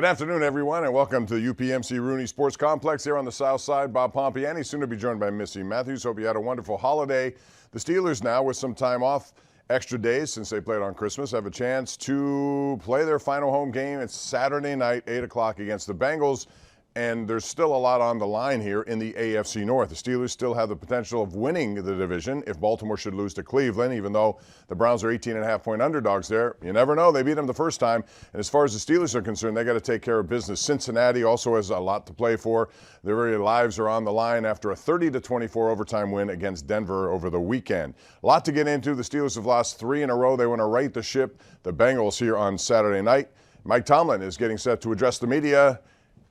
Good afternoon, everyone, and welcome to the UPMC Rooney Sports Complex here on the South Side. Bob Pompiani, soon to be joined by Missy Matthews. Hope you had a wonderful holiday. The Steelers now, with some time off, extra days since they played on Christmas, have a chance to play their final home game. It's Saturday night, 8 o'clock against the Bengals. And there's still a lot on the line here in the AFC North. The Steelers still have the potential of winning the division if Baltimore should lose to Cleveland, even though the Browns are 18.5-point underdogs there. You never know. They beat them the first time. And as far as the Steelers are concerned, they got to take care of business. Cincinnati also has a lot to play for. Their very lives are on the line after a 30-24 overtime win against Denver over the weekend. A lot to get into. The Steelers have lost 3 in a row. They want to right the ship. The Bengals here on Saturday night. Mike Tomlin is getting set to address the media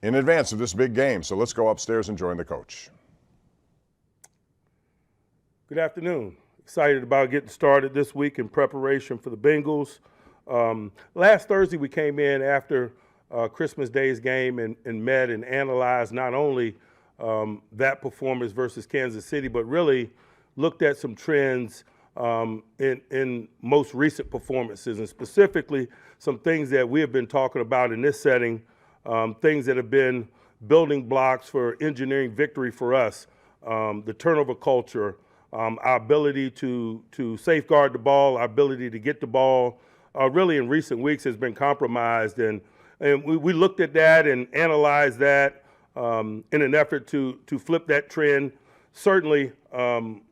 in advance of this big game. So let's go upstairs and join the coach. Good afternoon. Excited about getting started this week in preparation for the Bengals. Last Thursday we came in after Christmas Day's game and met and analyzed not only that performance versus Kansas City, but really looked at some trends in most recent performances, and specifically some things that we have been talking about in this setting. Things that have been building blocks for engineering victory for us, the turnover culture, our ability to safeguard the ball, our ability to get the ball, really in recent weeks has been compromised. And we looked at that and analyzed that in an effort to flip that trend. Certainly,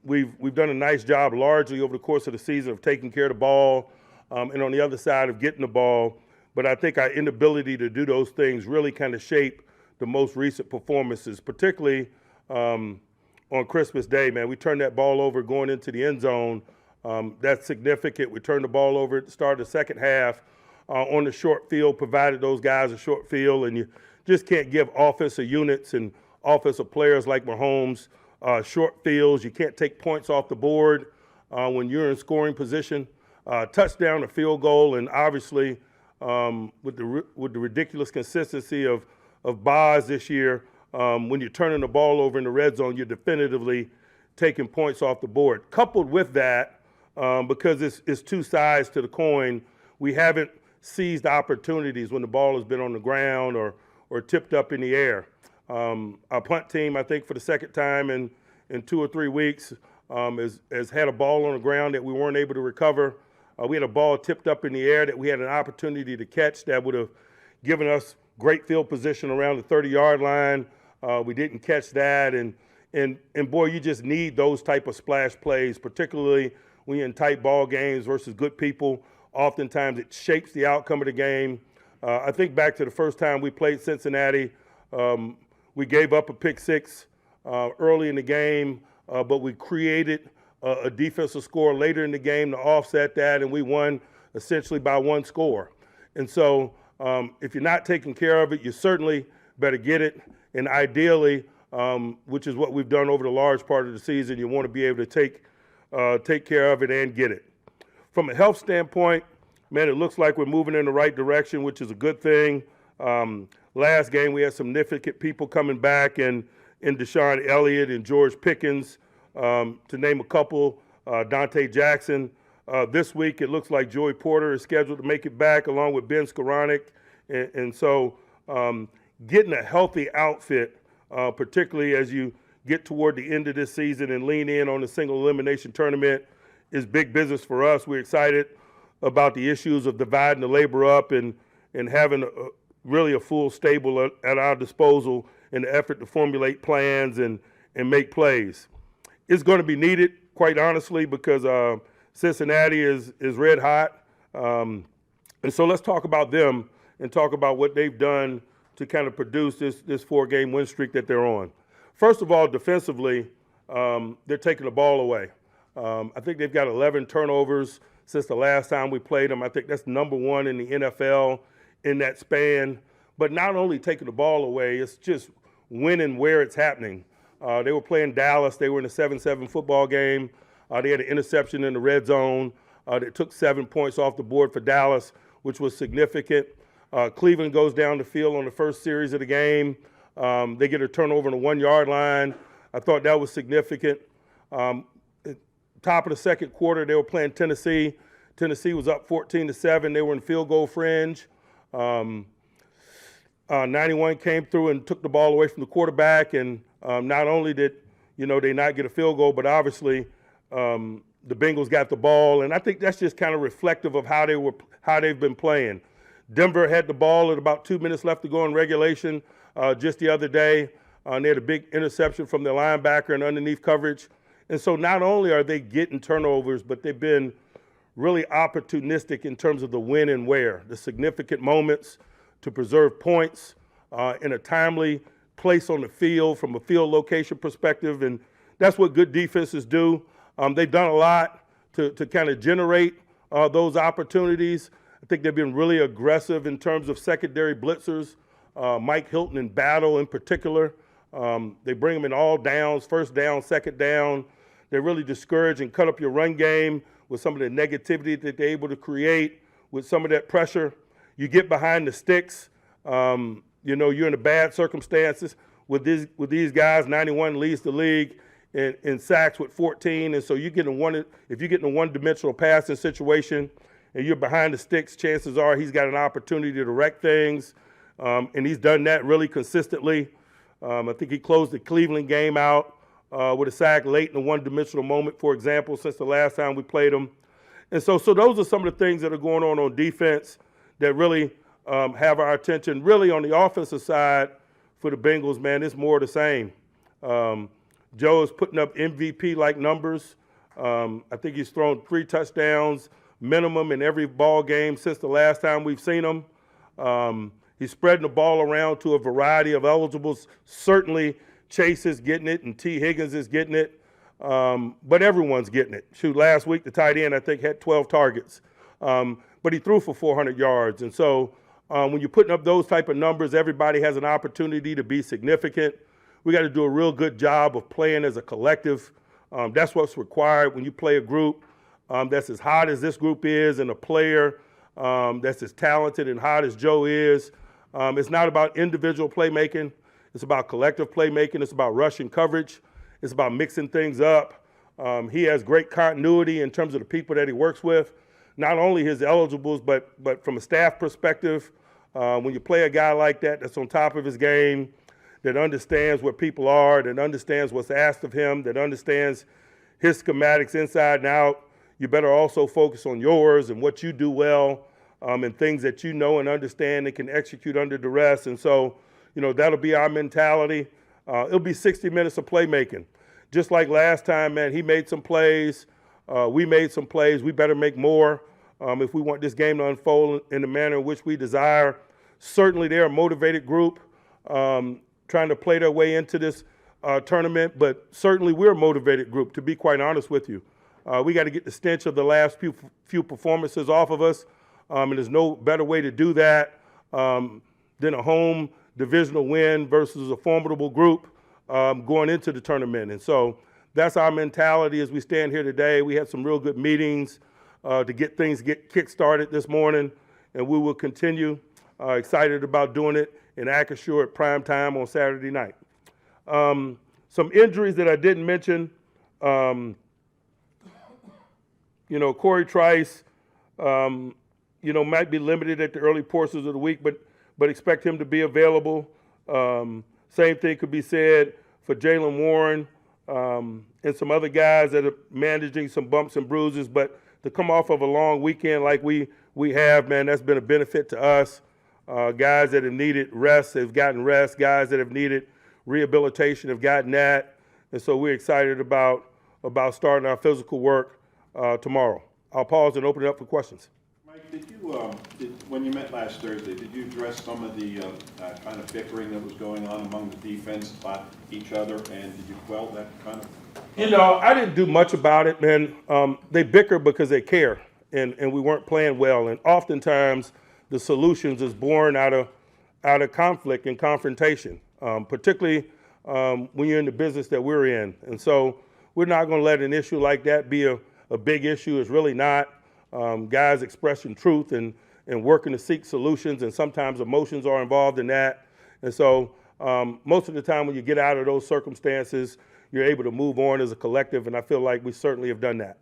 we've done a nice job largely over the course of the season of taking care of the ball and on the other side of getting the ball. But I think our inability to do those things really kind of shape the most recent performances, particularly on Christmas Day, man. We turned that ball over going into the end zone. That's significant. We turned the ball over at the start of the second half on the short field, provided those guys a short field, and you just can't give offensive units and offensive players like Mahomes short fields. You can't take points off the board when you're in scoring position. Touchdown, a field goal, and obviously with the ridiculous consistency of Boz this year, when you're turning the ball over in the red zone, you're definitively taking points off the board. Coupled with that, because it's two sides to the coin, we haven't seized opportunities when the ball has been on the ground or tipped up in the air. Our punt team, I think for the second time in 2 or 3 weeks, has had a ball on the ground that we weren't able to recover. We had a ball tipped up in the air that we had an opportunity to catch that would have given us great field position around the 30-yard line. We didn't catch that, and boy, you just need those type of splash plays, particularly when you're in tight ball games versus good people. Oftentimes, it shapes the outcome of the game. I think back to the first time we played Cincinnati, we gave up a pick six early in the game, but we created a defensive score later in the game to offset that, and we won essentially by 1 score. And so if you're not taking care of it, you certainly better get it. And ideally, which is what we've done over the large part of the season, you want to be able to take care of it and get it. From a health standpoint, man, it looks like we're moving in the right direction, which is a good thing. Last game, we had some significant people coming back in Deshaun Elliott and George Pickens, to name a couple, Dante Jackson. This week, it looks like Joey Porter is scheduled to make it back along with Ben Skoranek. And so getting a healthy outfit, particularly as you get toward the end of this season and lean in on the single elimination tournament, is big business for us. We're excited about the issues of dividing the labor up and having really a full stable at our disposal in the effort to formulate plans and make plays. It's going to be needed, quite honestly, because Cincinnati is red hot. And so let's talk about them and talk about what they've done to kind of produce this 4-game win streak that they're on. First of all, defensively, they're taking the ball away. I think they've got 11 turnovers since the last time we played them. I think that's number 1 in the NFL in that span. But not only taking the ball away, it's just winning where it's happening. They were playing Dallas. They were in a 7-7 football game. They had an interception in the red zone. They took 7 points off the board for Dallas, which was significant. Cleveland goes down the field on the first series of the game. They get a turnover on the 1-yard line. I thought that was significant. Top of the second quarter, they were playing Tennessee. Tennessee was up 14-7. They were in field goal fringe. 91 came through and took the ball away from the quarterback, and not only did they not get a field goal, but obviously the Bengals got the ball, and I think that's just kind of reflective of how they've been playing. Denver had the ball at about 2 minutes left to go in regulation just the other day. They had a big interception from their linebacker and underneath coverage. And so not only are they getting turnovers, but they've been really opportunistic in terms of the when and where, the significant moments to preserve points in a timely place on the field from a field location perspective. And that's what good defenses do. They've done a lot to kind of generate those opportunities. I think they've been really aggressive in terms of secondary blitzers. Mike Hilton in battle in particular. They bring them in all downs, first down, second down. They really discourage and cut up your run game with some of the negativity that they're able to create with some of that pressure. You get behind the sticks. You're in a bad circumstances with these guys. 91 leads the league in sacks with 14, and so if you get in a one-dimensional passing situation and you're behind the sticks, chances are he's got an opportunity to wreck things, and he's done that really consistently. I think he closed the Cleveland game out with a sack late in a one-dimensional moment, for example, since the last time we played him. And so those are some of the things that are going on defense that really have our attention. Really on the offensive side for the Bengals, man, it's more of the same. Joe is putting up MVP-like numbers. I think he's thrown 3 touchdowns minimum in every ball game since the last time we've seen him. He's spreading the ball around to a variety of eligibles. Certainly Chase is getting it and T. Higgins is getting it, but everyone's getting it. Last week the tight end I think had 12 targets, but he threw for 400 yards. And so when you're putting up those type of numbers, everybody has an opportunity to be significant. We got to do a real good job of playing as a collective. That's what's required when you play a group that's as hot as this group is, and a player that's as talented and hot as Joe is. It's not about individual playmaking. It's about collective playmaking. It's about rushing coverage. It's about mixing things up. He has great continuity in terms of the people that he works with, not only his eligibles, but from a staff perspective. When you play a guy like that that's on top of his game, that understands where people are, that understands what's asked of him, that understands his schematics inside and out, you better also focus on yours and what you do well, and things that you know and understand and can execute under duress. And so, that'll be our mentality. It'll be 60 minutes of playmaking. Just like last time, man, he made some plays. We made some plays. We better make more if we want this game to unfold in the manner in which we desire. Certainly they're a motivated group trying to play their way into this tournament, but certainly we're a motivated group, to be quite honest with you. We got to get the stench of the last few performances off of us, and there's no better way to do that than a home divisional win versus a formidable group going into the tournament. And so that's our mentality as we stand here today. We had some real good meetings to get things kick-started this morning, and we will continue. Excited about doing it in Acrisure at prime time on Saturday night. Some injuries that I didn't mention. Corey Trice, might be limited at the early portions of the week, but expect him to be available. Same thing could be said for Jalen Warren and some other guys that are managing some bumps and bruises. But to come off of a long weekend like we have, man, that's been a benefit to us. Guys that have needed rest have gotten rest. Guys that have needed rehabilitation have gotten that. And so we're excited about starting our physical work tomorrow. I'll pause and open it up for questions. Mike, did you, when you met last Thursday, did you address some of the kind of bickering that was going on among the defense about each other, and did you quell that kind of? I didn't do much about it, man. They bicker because they care, and we weren't playing well. And oftentimes the solutions is born out of conflict and confrontation, particularly when you're in the business that we're in. And so we're not going to let an issue like that be a big issue. It's really not. Guys expressing truth and working to seek solutions, and sometimes emotions are involved in that. And so most of the time when you get out of those circumstances, you're able to move on as a collective, and I feel like we certainly have done that.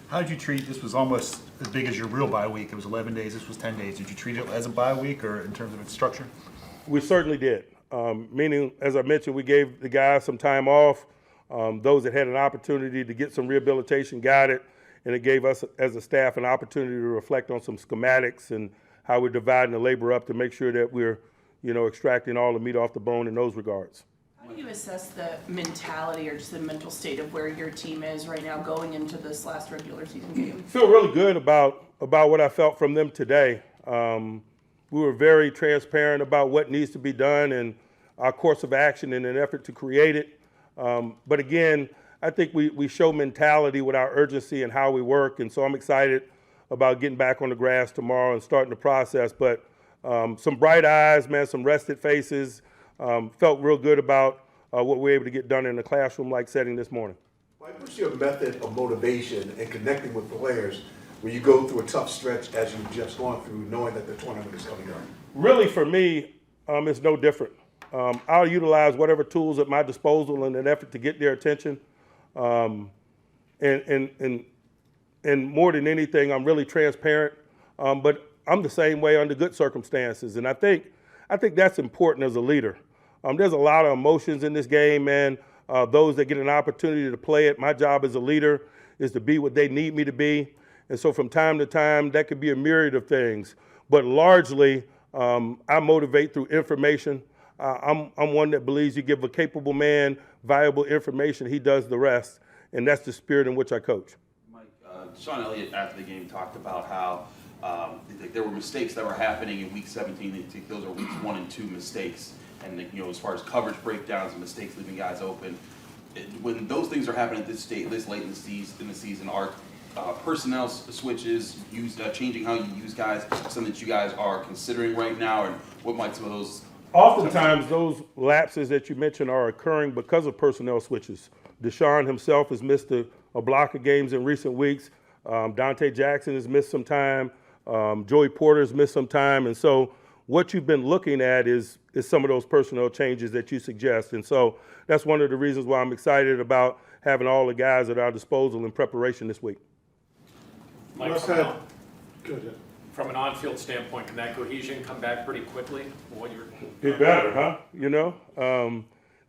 How did you treat, this was almost as big as your real bye week. It was 11 days, this was 10 days. Did you treat it as a bye week or in terms of its structure? We certainly did. Meaning, as I mentioned, we gave the guys some time off. Those that had an opportunity to get some rehabilitation got it, and it gave us as a staff an opportunity to reflect on some schematics and how we're dividing the labor up to make sure that we're, extracting all the meat off the bone in those regards. How do you assess the mentality or just the mental state of where your team is right now going into this last regular season game? I feel really good about what I felt from them today. We were very transparent about what needs to be done and our course of action in an effort to create it. But again, I think we show mentality with our urgency and how we work, and so I'm excited about getting back on the grass tomorrow and starting the process. But some bright eyes, man, some rested faces. Felt real good about what we were able to get done in a classroom-like setting this morning. Mike, what's your method of motivation and connecting with players when you go through a tough stretch as you've just gone through, knowing that the tournament is coming up? Really, for me, it's no different. I'll utilize whatever tools at my disposal in an effort to get their attention. And more than anything, I'm really transparent. But I'm the same way under good circumstances. And I think that's important as a leader. There's a lot of emotions in this game, man. Those that get an opportunity to play it, my job as a leader is to be what they need me to be. And so from time to time, that could be a myriad of things. But largely, I motivate through information. I'm one that believes you give a capable man valuable information, he does the rest. And that's the spirit in which I coach. Mike, Sean Elliott after the game talked about how there were mistakes that were happening in Week 17. They think those are Weeks 1 and 2 mistakes. And as far as coverage breakdowns and mistakes leaving guys open, when those things are happening at this late in the season, are personnel switches, changing how you use guys, something that you guys are considering right now, and what might some of those? Oftentimes, those lapses that you mentioned are occurring because of personnel switches. Deshaun himself has missed a block of games in recent weeks. Dante Jackson has missed some time. Joey Porter's missed some time. And so what you've been looking at is some of those personnel changes that you suggest. And so that's one of the reasons why I'm excited about having all the guys at our disposal in preparation this week. Mike, from an on-field standpoint, can that cohesion come back pretty quickly? Get better, huh?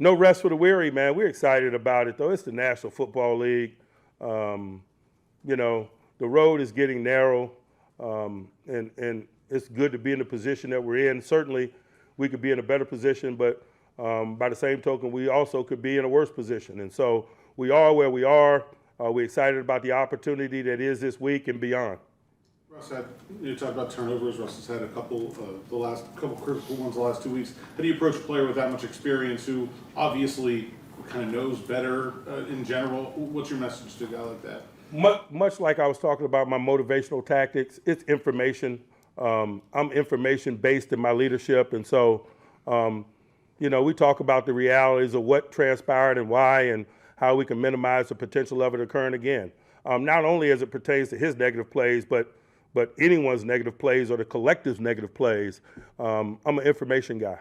No rest for the weary, man. We're excited about it, though. It's the National Football League. The road is getting narrow, and it's good to be in the position that we're in. Certainly, we could be in a better position, but by the same token, we also could be in a worse position. And so we are where we are. We're excited about the opportunity that is this week and beyond. Russ, you talked about turnovers. Russ has had a couple, the last couple critical ones the last 2 weeks. How do you approach a player with that much experience who obviously kind of knows better in general? What's your message to a guy like that? Much like I was talking about my motivational tactics, it's information. I'm information-based in my leadership, and so, we talk about the realities of what transpired and why and how we can minimize the potential of it occurring again. Not only as it pertains to his negative plays, but anyone's negative plays or the collective's negative plays. I'm an information guy.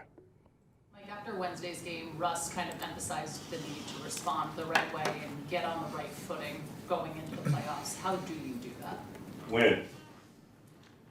Like after Wednesday's game, Russ kind of emphasized the need to respond the right way and get on the right footing going into the playoffs. How do you do that? Win.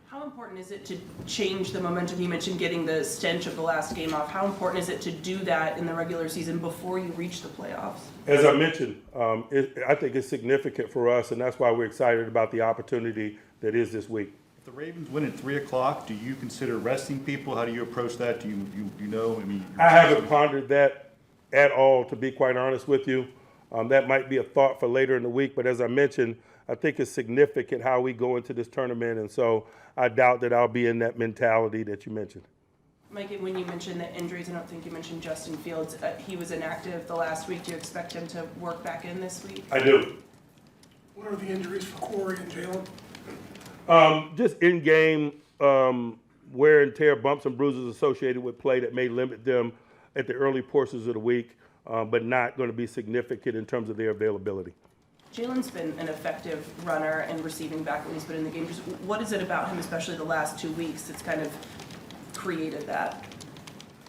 How important is it to change the momentum? You mentioned getting the stench of the last game off. How important is it to do that in the regular season before you reach the playoffs? As I mentioned, I think it's significant for us, and that's why we're excited about the opportunity that is this week. If the Ravens win at 3 o'clock, do you consider resting people? How do you approach that? Do you know? I haven't pondered that at all, to be quite honest with you. That might be a thought for later in the week, but as I mentioned, I think it's significant how we go into this tournament, and so I doubt that I'll be in that mentality that you mentioned. Mike, when you mentioned the injuries, I don't think you mentioned Justin Fields. He was inactive the last week. Do you expect him to work back in this week? I do. What are the injuries for Corey and Jalen? Just in-game wear and tear, bumps and bruises associated with play that may limit them at the early portions of the week, but not going to be significant in terms of their availability. Jalen's been an effective runner and receiving back when he's been in the game. Just what is it about him, especially the last 2 weeks, that's kind of created that?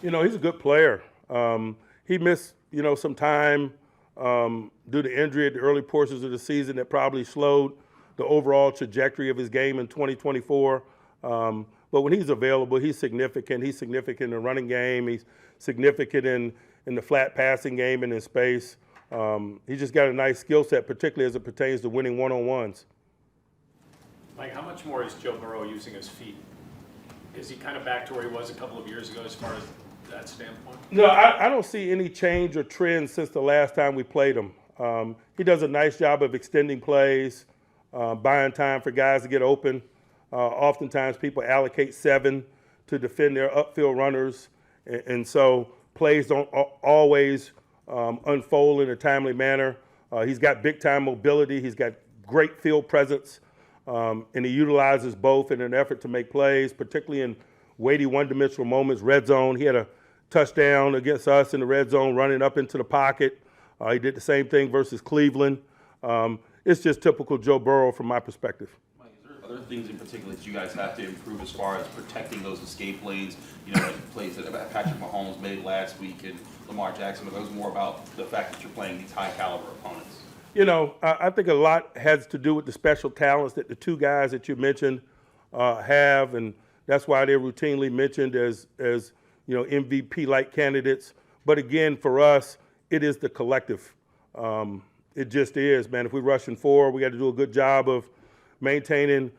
He's a good player. He missed, some time due to injury at the early portions of the season that probably slowed the overall trajectory of his game in 2024. But when he's available, he's significant. He's significant in the running game. He's significant in the flat passing game and in space. He's just got a nice skill set, particularly as it pertains to winning one-on-ones. Mike, how much more is Joe Burrow using his feet? Is he kind of back to where he was a couple of years ago as far as that standpoint? No, I don't see any change or trend since the last time we played him. He does a nice job of extending plays, buying time for guys to get open. Oftentimes people allocate 7 to defend their upfield runners, and so plays don't always unfold in a timely manner. He's got big-time mobility. He's got great field presence, and he utilizes both in an effort to make plays, particularly in weighty one-dimensional moments. Red zone, he had a touchdown against us in the red zone running up into the pocket. He did the same thing versus Cleveland. It's just typical Joe Burrow from my perspective. Other things in particular that you guys have to improve as far as protecting those escape lanes, you know, like plays that Patrick Mahomes made last week and Lamar Jackson, but it was more about the fact that you're playing these high caliber opponents? You know, I think a lot has to do with the special talents that the two guys that you mentioned have, and that's why they're routinely mentioned as you know, MVP-like candidates. But again, for us, it is the collective. It just is, man. If we're rushing 4, we got to do a good job of maintaining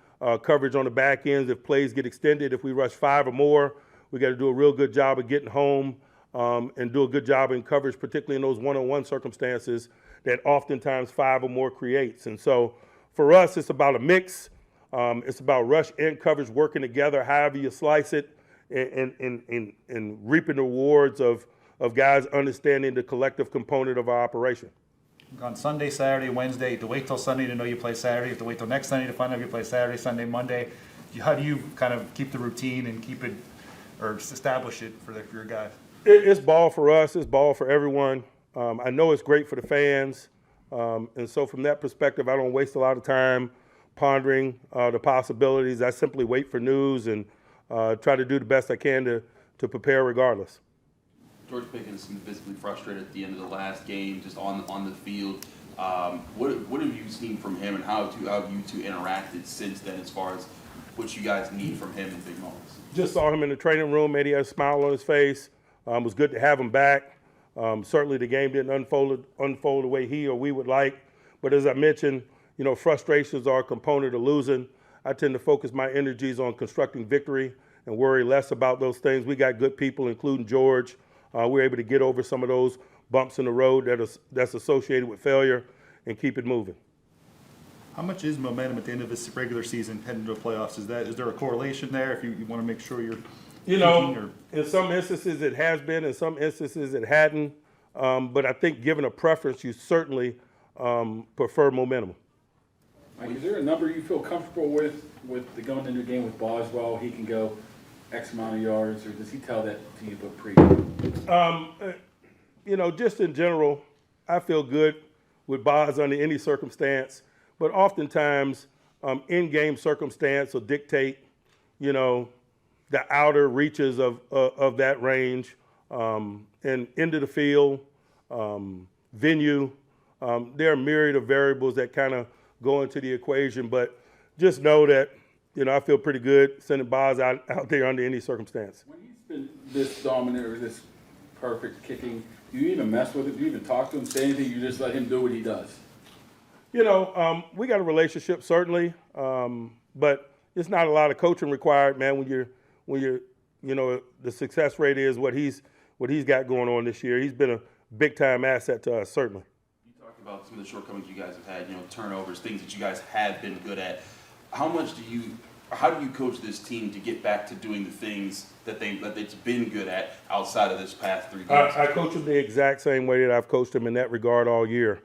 coverage on the back ends if plays get extended. If we rush 5 or more, we got to do a real good job of getting home and do a good job in coverage, particularly in those one-on-one circumstances that oftentimes 5 or more creates. And so for us, it's about a mix. It's about rush and coverage working together, however you slice it, and reaping the rewards of guys understanding the collective component of our operation. On Sunday, Saturday, Wednesday, to wait till Sunday to know you play Saturday, you have to wait till next Sunday to find out if you play Saturday, Sunday, Monday. How do you kind of keep the routine and keep it, or establish it for your guys? It's ball for us. It's ball for everyone. I know it's great for the fans. And so from that perspective, I don't waste a lot of time pondering the possibilities. I simply wait for news and try to do the best I can to prepare regardless. George Pickens seemed visibly frustrated at the end of the last game, just on the field. What have you seen from him, and how have you two interacted since then, as far as what you guys need from him in big moments? Just saw him in the training room. Maybe he had a smile on his face. It was good to have him back. Certainly the game didn't unfold the way he or we would like. But as I mentioned, you know, frustrations are a component of losing. I tend to focus my energies on constructing victory and worry less about those things. We got good people, including George. We're able to get over some of those bumps in the road that's associated with failure and keep it moving. How much is momentum at the end of this regular season heading into the playoffs? Is there a correlation there if you want to make sure you're in some instances it has been, in some instances it hadn't. But I think given a preference, you certainly prefer momentum. Mike, is there a number you feel comfortable with the going into a game with Boswell? He can go X amount of yards, or does he tell that to you but pregame? You know, just in general, I feel good with Boz under any circumstance, but oftentimes in-game circumstance will dictate, you know, the outer reaches of that range, and into the field, venue. There are a myriad of variables that kind of go into the equation, but just know that, you know, I feel pretty good sending Boz out there under any circumstance. When he's been this dominant or this perfect kicking, do you even mess with it? Do you even talk to him, say anything? You just let him do what he does? You know, we got a relationship, certainly, but it's not a lot of coaching required, man, when you're, you know, the success rate is what he's got going on this year. He's been a big-time asset to us, certainly. You talked about some of the shortcomings you guys have had, you know, turnovers, things that you guys have been good at. How do you coach this team to get back to doing the things that it's been good at outside of this past 3 games? I coach them the exact same way that I've coached them in that regard all year.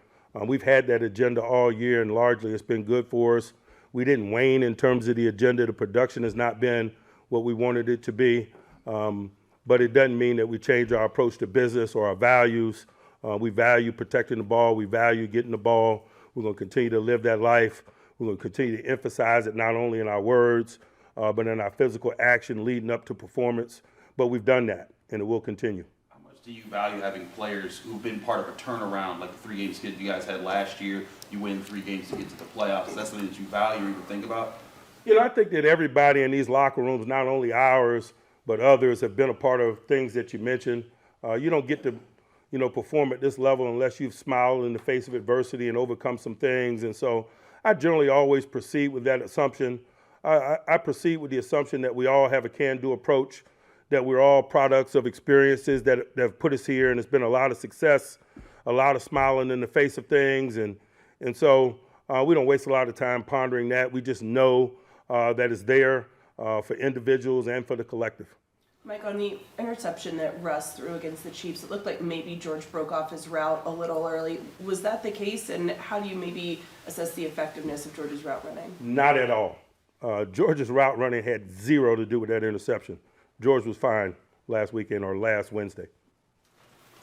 We've had that agenda all year, and largely it's been good for us. We didn't wane in terms of the agenda. The production has not been what we wanted it to be, but it doesn't mean that we change our approach to business or our values. We value protecting the ball. We value getting the ball. We're going to continue to live that life. We're going to continue to emphasize it not only in our words, but in our physical action leading up to performance. But we've done that, and it will continue. How much do you value having players who've been part of a turnaround, like the 3-game skid you guys had last year? You win 3 games to get to the playoffs. Is that something that you value or even think about? I think that everybody in these locker rooms, not only ours, but others, have been a part of things that you mentioned. You don't get to, perform at this level unless you've smiled in the face of adversity and overcome some things. And so I generally always proceed with that assumption. I proceed with the assumption that we all have a can-do approach, that we're all products of experiences that have put us here, and it's been a lot of success, a lot of smiling in the face of things. And so we don't waste a lot of time pondering that. We just know that it's there for individuals and for the collective. Mike, on the interception that Russ threw against the Chiefs, it looked like maybe George broke off his route a little early. Was that the case? And how do you maybe assess the effectiveness of George's route running? Not at all. George's route running had zero to do with that interception. George was fine last weekend or last Wednesday.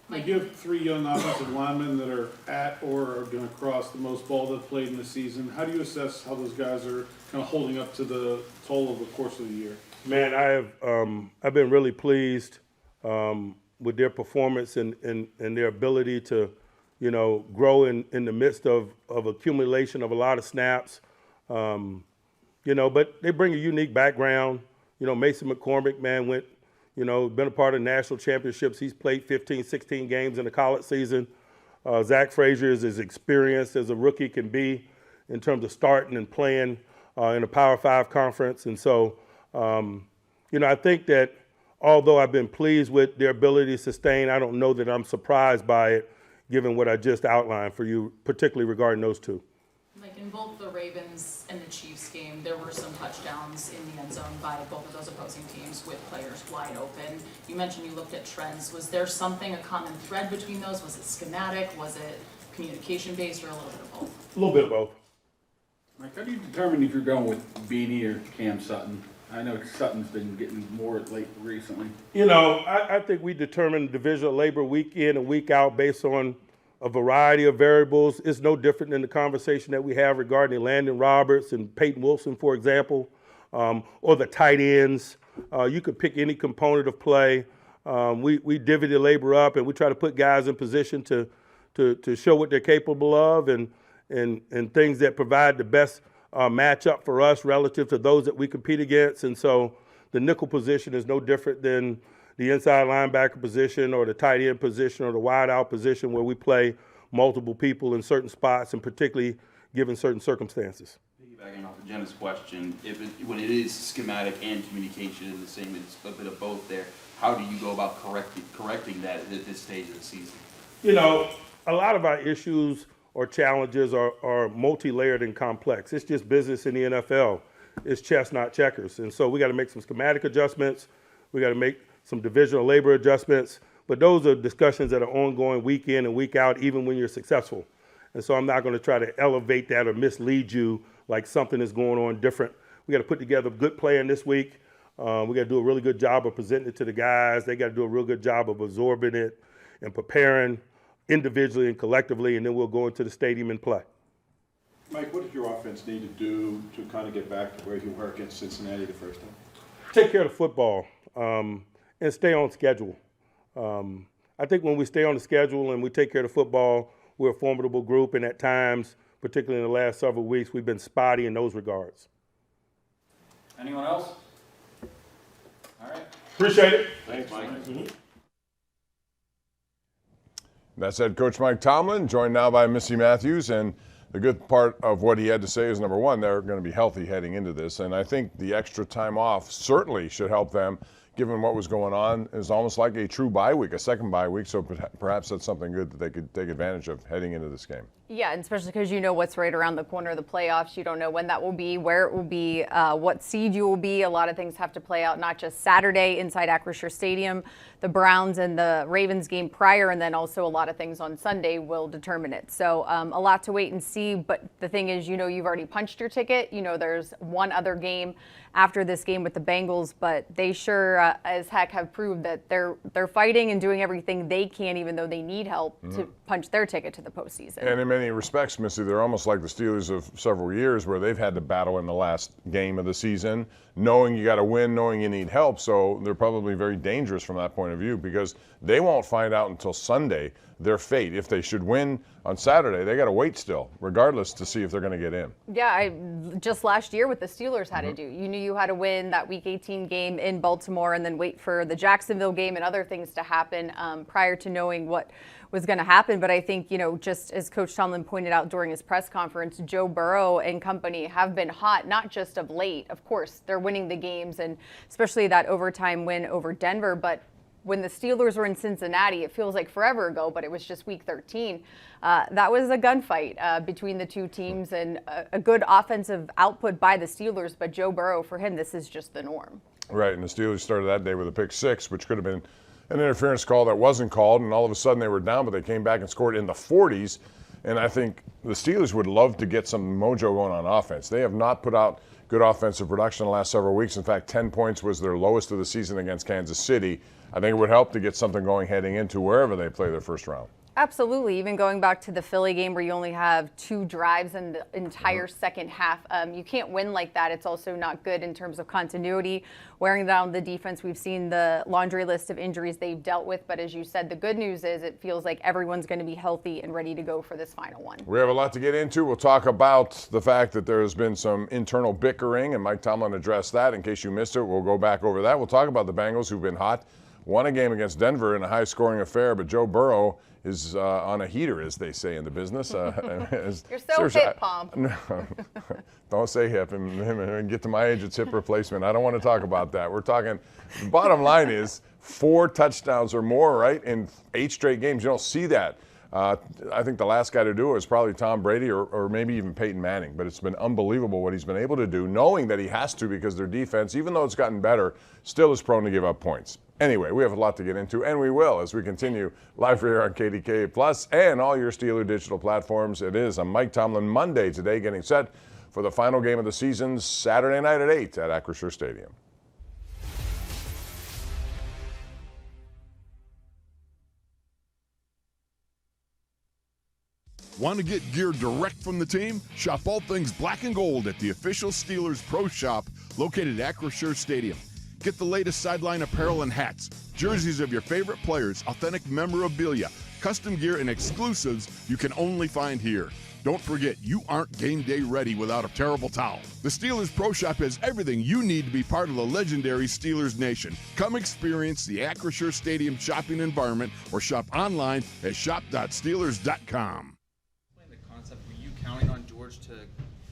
Like you have 3 young offensive linemen that are at or are going to cross the most ball they've played in the season. How do you assess how those guys are kind of holding up to the toll of the course of the year? Man, I've been really pleased with their performance and their ability to, grow in the midst of accumulation of a lot of snaps. But they bring a unique background. Mason McCormick, man, been a part of national championships. He's played 15, 16 games in the college season. Zach Frazier is as experienced as a rookie can be in terms of starting and playing in a Power 5 conference. And so, I think that although I've been pleased with their ability to sustain, I don't know that I'm surprised by it, given what I just outlined for you, particularly regarding those two. Like in both the Ravens and the Chiefs game, there were some touchdowns in the end zone by both of those opposing teams with players wide open. You mentioned you looked at trends. Was there something, a common thread between those? Was it schematic? Was it communication-based, or a little bit of both? A little bit of both. Mike, how do you determine if you're going with Beanie or Cam Sutton? I know Sutton's been getting more late recently. I think we determine division of labor week in and week out based on a variety of variables. It's no different than the conversation that we have regarding Landon Roberts and Peyton Wilson, for example, or the tight ends. You could pick any component of play. We divvy the labor up, and we try to put guys in position to show what they're capable of and things that provide the best matchup for us relative to those that we compete against. And so the nickel position is no different than the inside linebacker position or the tight end position or the wide out position, where we play multiple people in certain spots, and particularly given certain circumstances. Piggybacking off of Jenna's question, when it is schematic and communication in the same, it's a bit of both there. How do you go about correcting that at this stage of the season? A lot of our issues or challenges are multi-layered and complex. It's just business in the NFL. It's chess, not checkers. And so we got to make some schematic adjustments. We got to make some divisional labor adjustments. But those are discussions that are ongoing week in and week out, even when you're successful. And so I'm not going to try to elevate that or mislead you like something is going on different. We got to put together a good plan this week. We got to do a really good job of presenting it to the guys. They got to do a real good job of absorbing it and preparing individually and collectively, and then we'll go into the stadium and play. Mike, what did your offense need to do to kind of get back to where you were against Cincinnati the first time? Take care of the football and stay on schedule. I think when we stay on the schedule and we take care of the football, we're a formidable group, and at times, particularly in the last several weeks, we've been spotty in those regards. Anyone else? All right. Appreciate it. Thanks, Mike. Mm-hmm. That's head coach Mike Tomlin, joined now by Missy Matthews. And the good part of what he had to say is, number one, they're going to be healthy heading into this. And I think the extra time off certainly should help them, given what was going on. It's almost like a true bye week, a second bye week. So perhaps that's something good that they could take advantage of heading into this game. Yeah, and especially because you know what's right around the corner of the playoffs. You don't know when that will be, where it will be, what seed you will be. A lot of things have to play out, not just Saturday inside Acrisure Stadium, the Browns and the Ravens game prior, and then also a lot of things on Sunday will determine it. So a lot to wait and see. But the thing is, you've already punched your ticket. There's one other game after this game with the Bengals, but they sure as heck have proved that they're fighting and doing everything they can, even though they need help to punch their ticket to the postseason. And in many many respects, Missy, they're almost like the Steelers of several years where they've had to battle in the last game of the season, knowing you got to win, knowing you need help. So they're probably very dangerous from that point of view because they won't find out until Sunday their fate. If they should win on Saturday, they got to wait still, regardless, to see if they're going to get in. Yeah, just last year what the Steelers had to do. You knew you had to win that Week 18 game in Baltimore and then wait for the Jacksonville game and other things to happen prior to knowing what was going to happen. But I think, just as Coach Tomlin pointed out during his press conference, Joe Burrow and company have been hot, not just of late. Of course, they're winning the games, and especially that overtime win over Denver. But when the Steelers were in Cincinnati, it feels like forever ago, but it was just Week 13. That was a gunfight between the two teams and a good offensive output by the Steelers. But Joe Burrow, for him, this is just the norm. Right, and the Steelers started that day with a pick six, which could have been an interference call that wasn't called, and all of a sudden they were down, but they came back and scored in the 40s. And I think the Steelers would love to get some mojo going on offense. They have not put out good offensive production the last several weeks. In fact, 10 points was their lowest of the season against Kansas City. I think it would help to get something going heading into wherever they play their first round. Absolutely. Even going back to the Philly game where you only have 2 drives in the entire second half, you can't win like that. It's also not good in terms of continuity. Wearing down the defense, we've seen the laundry list of injuries they've dealt with. But as you said, the good news is it feels like everyone's going to be healthy and ready to go for this final one. We have a lot to get into. We'll talk about the fact that there has been some internal bickering, and Mike Tomlin addressed that. In case you missed it, we'll go back over that. We'll talk about the Bengals, who've been hot. Won a game against Denver in a high-scoring affair, but Joe Burrow is on a heater, as they say in the business. You're so hip, Pomp. No, don't say hip. And get to my age, it's hip replacement. I don't want to talk about that. We're talking, the bottom line is 4 touchdowns or more, right, in 8 straight games. You don't see that. I think the last guy to do it was probably Tom Brady or maybe even Peyton Manning. But it's been unbelievable what he's been able to do, knowing that he has to because their defense, even though it's gotten better, still is prone to give up points. Anyway, we have a lot to get into, and we will as we continue live here on KDKA Plus and all your Steeler digital platforms. It is a Mike Tomlin Monday today, getting set for the final game of the season Saturday night at 8 at Acrisure Stadium. Want to get gear direct from the team? Shop all things black and gold at the official Steelers Pro Shop located at Acrisure Stadium. Get the latest sideline apparel and hats, jerseys of your favorite players, authentic memorabilia, custom gear, and exclusives you can only find here. Don't forget, you aren't game day ready without a terrible towel. The Steelers Pro Shop has everything you need to be part of the legendary Steelers Nation. Come experience the Acrisure Stadium shopping environment or shop online at shop.steelers.com. The concept, were you counting on George to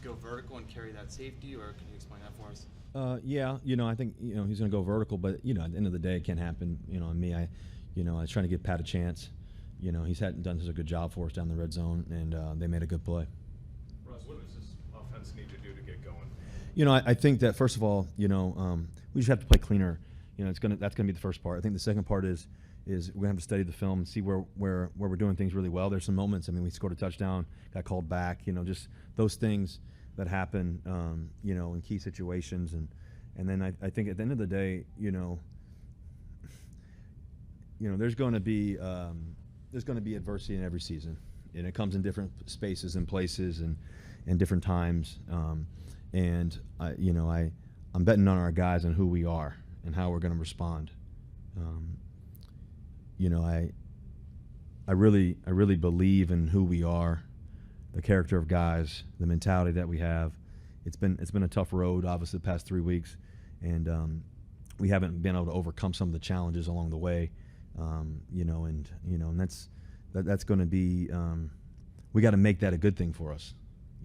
go vertical and carry that safety, or can you explain that for us? Yeah, I think, he's going to go vertical, but, at the end of the day, it can't happen, on me. I was trying to give Pat a chance. He's hadn't done such a good job for us down the red zone, and they made a good play. Russ, what does this offense need to do to get going? I think that, first of all, we just have to play cleaner. That's going to be the first part. I think the second part is we're going to have to study the film and see where we're doing things really well. There's some moments. I mean, we scored a touchdown, got called back, just those things that happen, in key situations, and then I think at the end of the day, there's going to be adversity in every season, and it comes in different spaces and places and different times, and I'm betting on our guys and who we are and how we're going to respond. I really believe in who we are. The character of guys, the mentality that we have. It's been a tough road, obviously, the past 3 weeks, and we haven't been able to overcome some of the challenges along the way. And that's going to be. We got to make that a good thing for us.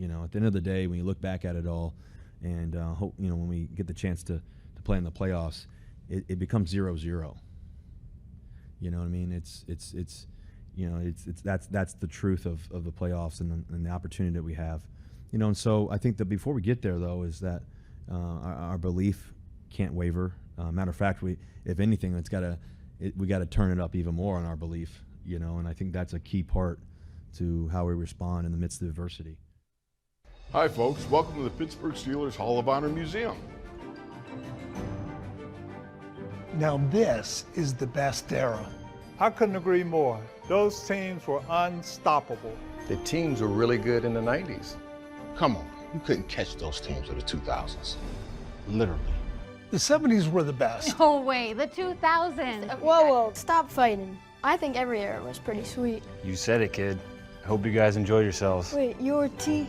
At the end of the day, when you look back at it all, and hope when we get the chance to play in the playoffs, it becomes 0-0. You know what I mean? That's the truth of the playoffs and the opportunity that we have, and so I think that before we get there, though, is that our belief can't waver. Matter of fact, if anything, we got to turn it up even more on our belief, and I think that's a key part to how we respond in the midst of adversity. Hi, folks. Welcome to the Pittsburgh Steelers Hall of Honor Museum. Now this is the best era. I couldn't agree more. Those teams were unstoppable. the teams were really good in the 90s. Come on, you couldn't catch those teams of the 2000s. Literally. The 70s were the best. No way, the 2000s. Whoa, stop fighting. I think every era was pretty sweet. You said it, kid. Hope you guys enjoy yourselves. Wait, you're T?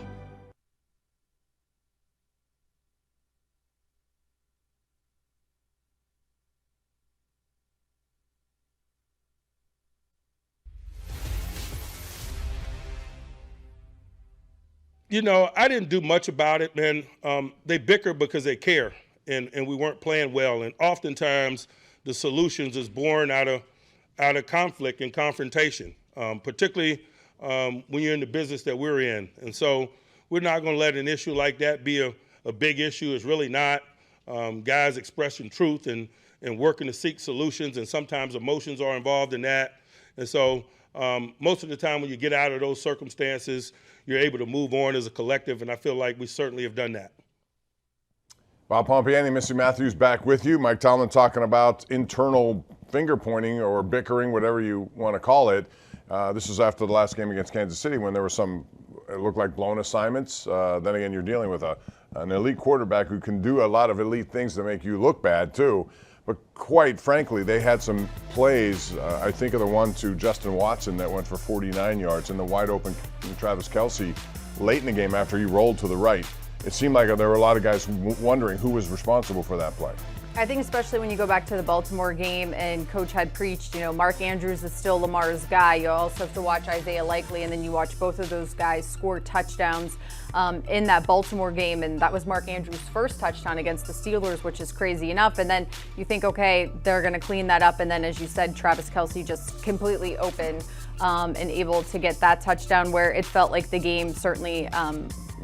You know, I didn't do much about it, man. They bicker because they care, and we weren't playing well. And oftentimes, the solutions is born out of conflict and confrontation, particularly when you're in the business that we're in. And so we're not going to let an issue like that be a big issue. It's really not. Guys expressing truth and working to seek solutions, and sometimes emotions are involved in that. And so most of the time when you get out of those circumstances, you're able to move on as a collective, and I feel like we certainly have done that. Bob Pompiani, Missy Matthews back with you. Mike Tomlin talking about internal finger pointing or bickering, whatever you want to call it. This is after the last game against Kansas City when there were some, it looked like blown assignments. Then again, you're dealing with an elite quarterback who can do a lot of elite things to make you look bad too. But quite frankly, they had some plays. I think of the one to Justin Watson that went for 49 yards and the wide open Travis Kelce late in the game after he rolled to the right. It seemed like there were a lot of guys wondering who was responsible for that play. I think especially when you go back to the Baltimore game and Coach had preached, you know, Mark Andrews is still Lamar's guy. You also have to watch Isaiah Likely, and then you watch both of those guys score touchdowns in that Baltimore game, and that was Mark Andrews' first touchdown against the Steelers, which is crazy enough. And then you think, okay, they're going to clean that up, and then as you said, Travis Kelce just completely open and able to get that touchdown where it felt like the game certainly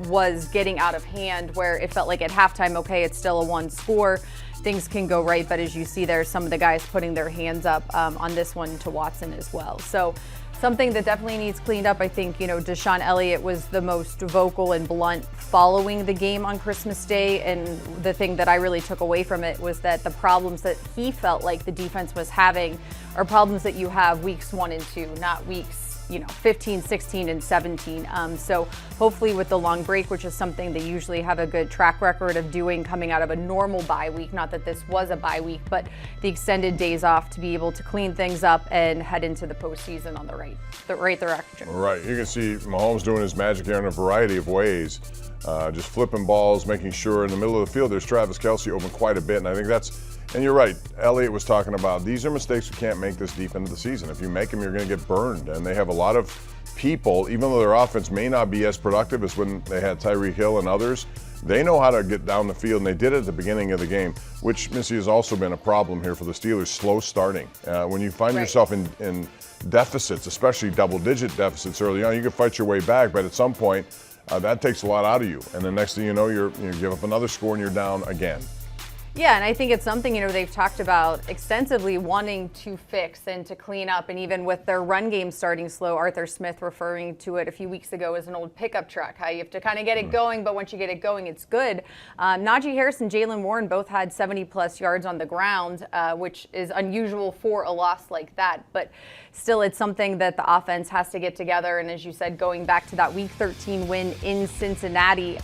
was getting out of hand, where it felt like at halftime, okay, it's still a one score. Things can go right, but as you see there, some of the guys putting their hands up on this one to Watson as well. So something that definitely needs cleaned up. I think, you know, Deshaun Elliott was the most vocal and blunt following the game on Christmas Day, and the thing that I really took away from it was that the problems that he felt like the defense was having are problems that you have weeks 1 and 2, not weeks 15, 16, and 17. So hopefully with the long break, which is something they usually have a good track record of doing coming out of a normal bye week, not that this was a bye week, but the extended days off to be able to clean things up and head into the postseason on the right direction. Right. You can see Mahomes doing his magic here in a variety of ways. Just flipping balls, making sure in the middle of the field there's Travis Kelce open quite a bit. And I think and you're right, Elliott was talking about these are mistakes you can't make this deep into the season. If you make them, you're going to get burned. And they have a lot of people, even though their offense may not be as productive as when they had Tyreek Hill and others, they know how to get down the field, and they did it at the beginning of the game, which, Missy, has also been a problem here for the Steelers, slow starting. When you find yourself in deficits, especially double-digit deficits early on, you can fight your way back, but at some point, that takes a lot out of you. And the next thing you know, you give up another score and you're down again. Yeah, and I think it's something, they've talked about extensively wanting to fix and to clean up. And even with their run game starting slow, Arthur Smith referring to it a few weeks ago as an old pickup truck, how you have to kind of get it going, but once you get it going, it's good. Najee Harris and Jalen Warren both had 70-plus yards on the ground, which is unusual for a loss like that. But still, it's something that the offense has to get together. And as you said, going back to that Week 13 win in Cincinnati,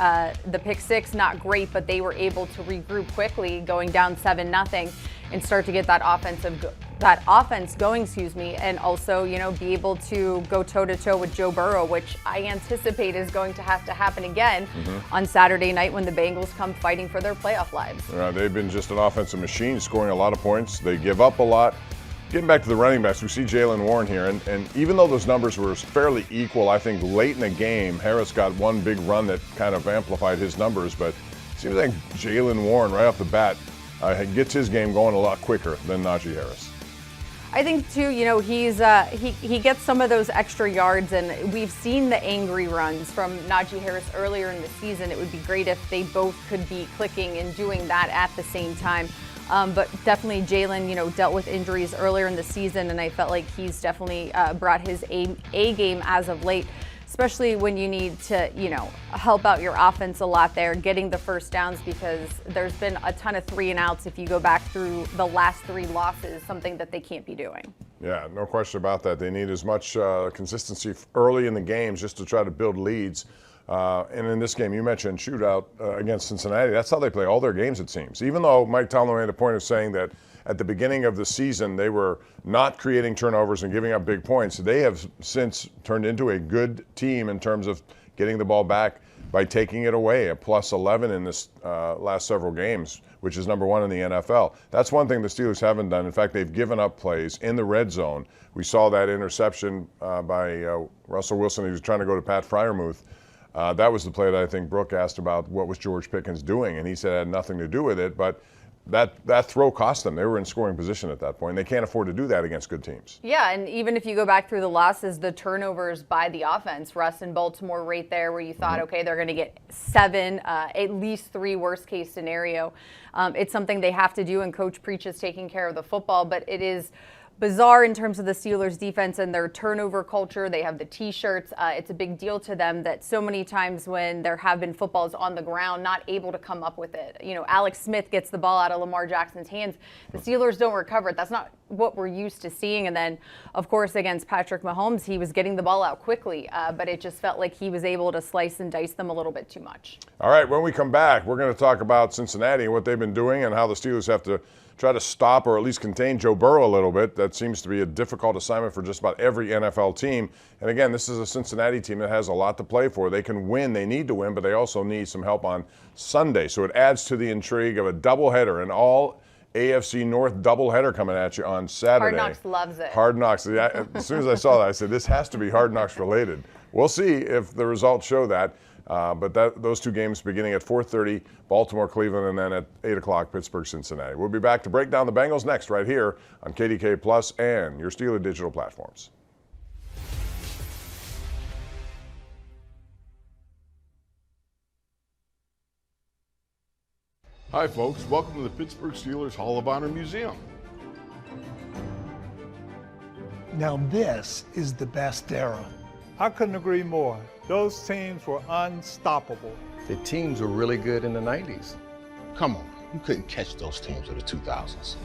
the pick six, not great, but they were able to regroup quickly, going down 7-0, and start to get that offense going, and also, be able to go toe-to-toe with Joe Burrow, which I anticipate is going to have to happen again on Saturday night when the Bengals come fighting for their playoff lives. They've been just an offensive machine, scoring a lot of points. They give up a lot. Getting back to the running backs, we see Jalen Warren here, and even though those numbers were fairly equal, I think late in the game, Harris got one big run that kind of amplified his numbers, but it seems like Jalen Warren, right off the bat, gets his game going a lot quicker than Najee Harris. I think too, he gets some of those extra yards, and we've seen the angry runs from Najee Harris earlier in the season. It would be great if they both could be clicking and doing that at the same time. But definitely Jalen, dealt with injuries earlier in the season, and I felt like he's definitely brought his A game as of late, especially when you need to, help out your offense a lot there, getting the first downs, because there's been a ton of 3 and outs if you go back through the last 3 losses, something that they can't be doing. Yeah, no question about that. They need as much consistency early in the games just to try to build leads. And in this game, you mentioned shootout against Cincinnati. That's how they play all their games, it seems. Even though Mike Tomlin made a point of saying that at the beginning of the season they were not creating turnovers and giving up big points, they have since turned into a good team in terms of getting the ball back by taking it away, a plus 11 in this last several games, which is number 1 in the NFL. That's one thing the Steelers haven't done. In fact, they've given up plays in the red zone. We saw that interception by Russell Wilson. He was trying to go to Pat Freiermuth. That was the play that I think Brooke asked about what was George Pickens doing, and he said it had nothing to do with it, but that throw cost them. They were in scoring position at that point. They can't afford to do that against good teams. Yeah, and even if you go back through the losses, the turnovers by the offense, Russ and Baltimore right there where you thought, okay, they're going to get 7, at least 3 worst case scenario. It's something they have to do, and Coach preaches taking care of the football, but it is bizarre in terms of the Steelers defense and their turnover culture. They have the T-shirts. It's a big deal to them that so many times when there have been footballs on the ground, not able to come up with it. You know, Alex Smith gets the ball out of Lamar Jackson's hands. The Steelers don't recover it. That's not what we're used to seeing. And then, of course, against Patrick Mahomes, he was getting the ball out quickly, but it just felt like he was able to slice and dice them a little bit too much. All right, when we come back, we're going to talk about Cincinnati and what they've been doing and how the Steelers have to try to stop or at least contain Joe Burrow a little bit. That seems to be a difficult assignment for just about every NFL team. And again, this is a Cincinnati team that has a lot to play for. They can win, they need to win, but they also need some help on Sunday. So it adds to the intrigue of a doubleheader, an all AFC North doubleheader coming at you on Saturday. Hard Knocks loves it. Hard Knocks. As soon as I saw that, I said, this has to be Hard Knocks related. We'll see if the results show that. But those 2 games beginning at 4:30, Baltimore, Cleveland, and then at 8 o'clock, Pittsburgh, Cincinnati. We'll be back to break down the Bengals next right here on KDK Plus and your Steeler digital platforms. Hi, folks. Welcome to the Pittsburgh Steelers Hall of Honor Museum. Now this is the best era. I couldn't agree more. Those teams were unstoppable. The teams were really good in the 90s. Come on, you couldn't catch those teams of the 2000s.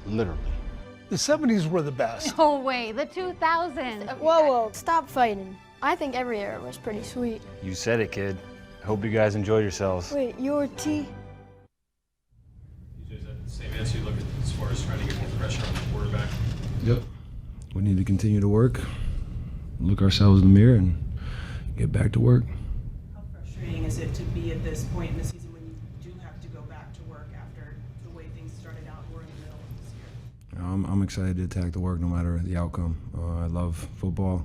Literally. The 70s were the best. No way, the 2000s. Whoa, stop fighting. I think every era was pretty sweet. You said it, kid. Hope you guys enjoyed yourselves. Wait, your T? Is that the same answer you look at as far as trying to get more pressure on the quarterback? Yep. We need to continue to work, look ourselves in the mirror, and get back to work. How frustrating is it to be at this point in the season when you do have to go back to work after the way things started out? We're in the middle of this year. I'm excited to attack the work no matter the outcome. I love football.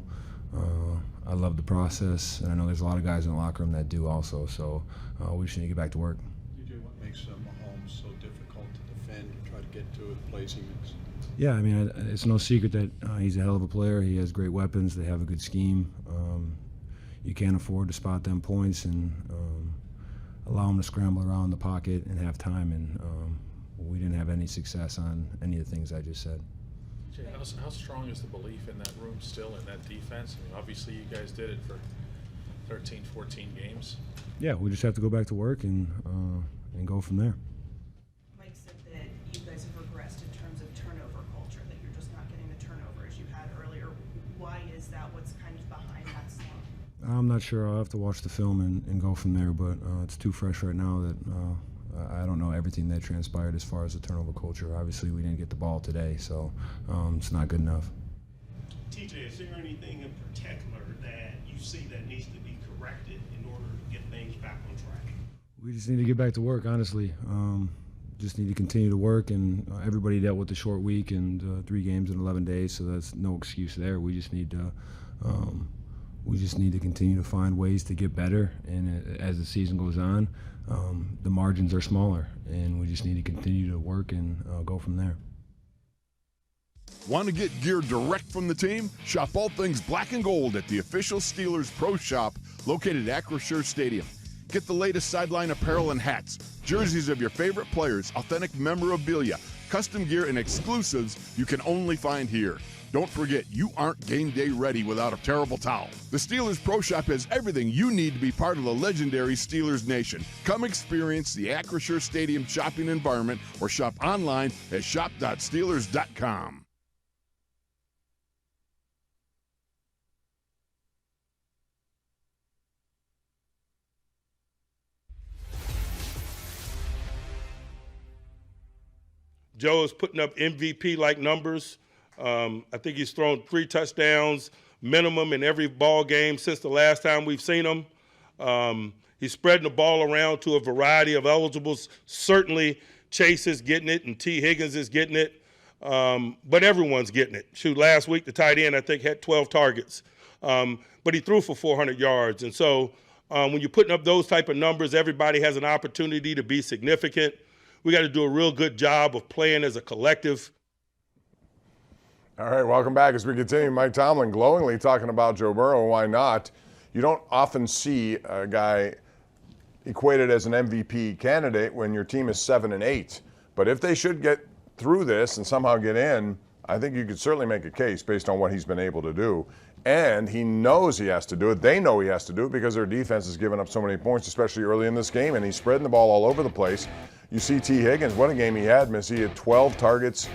I love the process, and I know there's a lot of guys in the locker room that do also, so we just need to get back to work. DJ, what makes Mahomes so difficult to defend and try to get to the plays he makes? Yeah, I mean, it's no secret that he's a hell of a player. He has great weapons. They have a good scheme. You can't afford to spot them points and allow them to scramble around the pocket and have time, and we didn't have any success on any of the things I just said. Jay, how strong is the belief in that room still, in that defense? I mean, obviously you guys did it for 13, 14 games. Yeah, we just have to go back to work and go from there. Mike said that you guys have regressed in terms of turnover culture, that you're just not getting the turnovers you had earlier. Why is that? What's kind of behind that slump? I'm not sure. I'll have to watch the film and go from there, but it's too fresh right now that I don't know everything that transpired as far as the turnover culture. Obviously, we didn't get the ball today, so it's not good enough. TJ, is there anything in particular that you see that needs to be corrected in order to get things back on track? We just need to get back to work, honestly. Just need to continue to work, and everybody dealt with the short week and 3 games in 11 days, so that's no excuse there. We just need to continue to find ways to get better, and as the season goes on, the margins are smaller, and we just need to continue to work and go from there. Want to get gear direct from the team? Shop all things black and gold at the official Steelers Pro Shop located at Acrisure Stadium. Get the latest sideline apparel and hats, jerseys of your favorite players, authentic memorabilia, custom gear, and exclusives you can only find here. Don't forget, you aren't game day ready without a terrible towel. The Steelers Pro Shop has everything you need to be part of the legendary Steelers Nation. Come experience the Acrisure Stadium shopping environment or shop online at shop.steelers.com. Joe is putting up MVP-like numbers. I think he's thrown 3 touchdowns minimum in every ball game since the last time we've seen him. He's spreading the ball around to a variety of eligibles. Certainly Chase is getting it and T. Higgins is getting it, but everyone's getting it. Shoot, last week the tight end I think had 12 targets, but he threw for 400 yards. And so when you're putting up those type of numbers, everybody has an opportunity to be significant. We got to do a real good job of playing as a collective. All right, welcome back as we continue. Mike Tomlin glowingly talking about Joe Burrow. Why not? You don't often see a guy equated as an MVP candidate when your team is 7-8. But if they should get through this and somehow get in, I think you could certainly make a case based on what he's been able to do. And he knows he has to do it. They know he has to do it because their defense has given up so many points, especially early in this game, and he's spreading the ball all over the place. You see T. Higgins, what a game he had, Missy. He had 12 targets.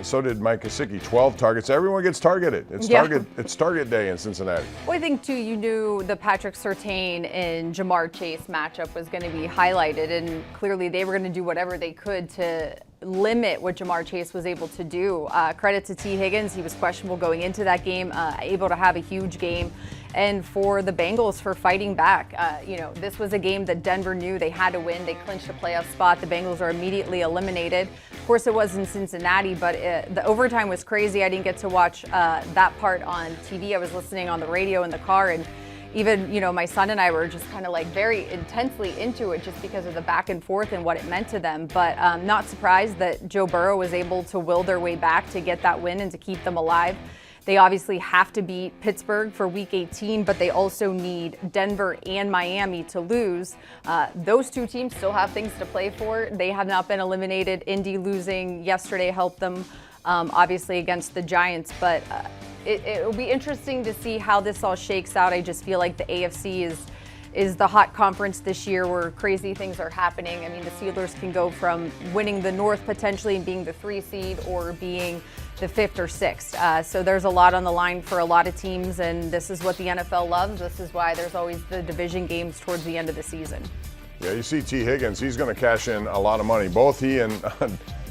So did Mike Gesicki, 12 targets. Everyone gets targeted. It's target day in Cincinnati. Well, I think, too, you knew the Patrick Surtain and Jamar Chase matchup was going to be highlighted, and clearly they were going to do whatever they could to limit what Jamar Chase was able to do. Credit to T. Higgins. He was questionable going into that game, able to have a huge game. And for the Bengals for fighting back. This was a game that Denver knew they had to win. They clinched a playoff spot. The Bengals are immediately eliminated. Of course, it was in Cincinnati, but the overtime was crazy. I didn't get to watch that part on TV. I was listening on the radio in the car, and even, my son and I were just kind of like very intensely into it just because of the back and forth and what it meant to them. But not surprised that Joe Burrow was able to will their way back to get that win and to keep them alive. They obviously have to beat Pittsburgh for Week 18, but they also need Denver and Miami to lose. Those two teams still have things to play for. They have not been eliminated. Indy losing yesterday helped them, obviously, against the Giants. But it will be interesting to see how this all shakes out. I just feel like the AFC is the hot conference this year where crazy things are happening. I mean, the Steelers can go from winning the North potentially and being the 3 seed or being the 5th or 6th. So there's a lot on the line for a lot of teams, and this is what the NFL loves. This is why there's always the division games towards the end of the season. Yeah, you see T. Higgins, he's going to cash in a lot of money. Both he and